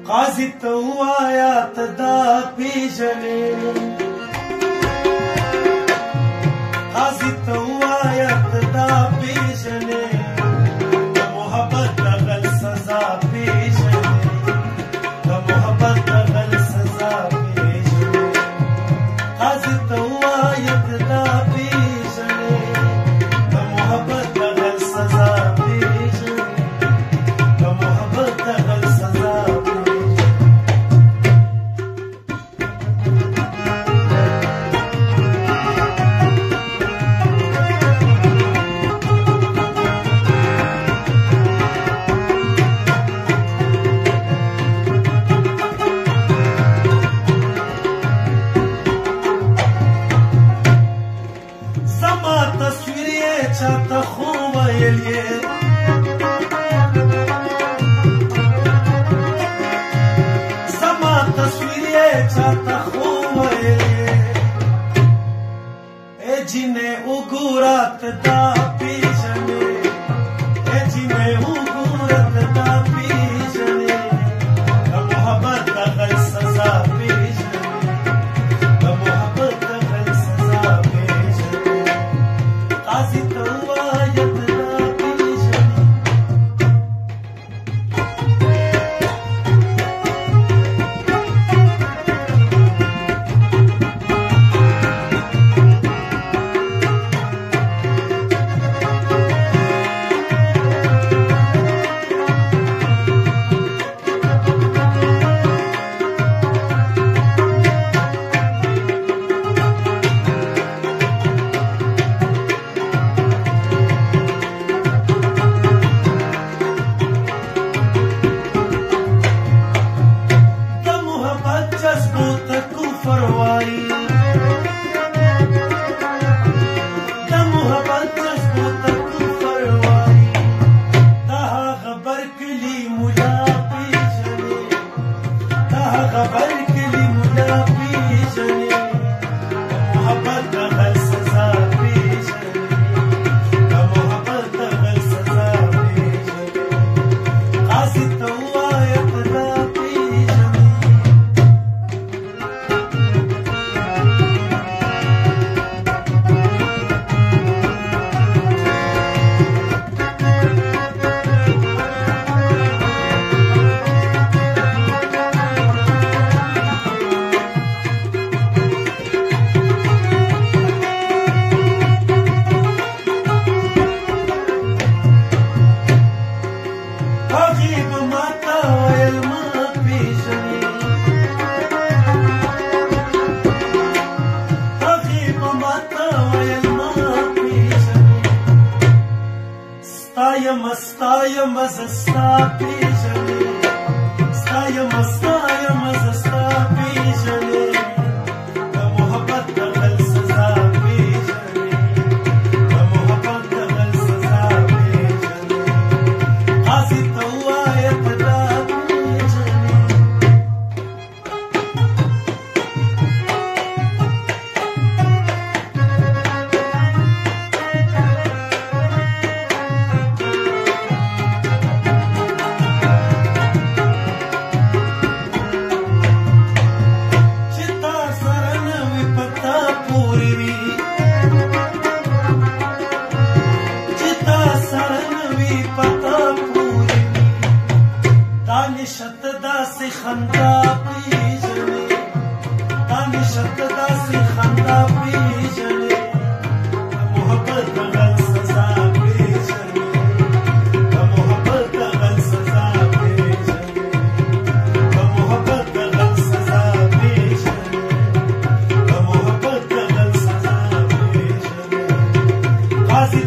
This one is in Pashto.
قاضي توايات دا پیژنې قاضي توايات دا پیژنې د محبت غل سزا پیژنې د محبت غل سزا پیژنې قاضي توايات دا پیژنې د محبت غل سزا پیژنې د محبت غل سزا چاته خو ویل یې زما تصویر یې چاته خو ویل یې ای جنې وګوره ته دا پیژنې ای جنې وګوره ته دا پیژنې د محبت د غل سزا پیژنې د محبت د غل سزا پیژنې قاضي توايات دا پیژنې ستایم زه ستا پیژنې ستایم زه ستا پیژنې د محبت د غل سزا پیژنې د محبت د غل سزا پیژنې قاضي توايات دا پیژنې دانشت داسې خندا پیژنې دانشت داسې خندا پیژنې د محبت د غل سزا پیژنې د محبت د غل سزا پیژنې د محبت د غل سزا پیژنې د محبت د غل سزا پیژنې قاضي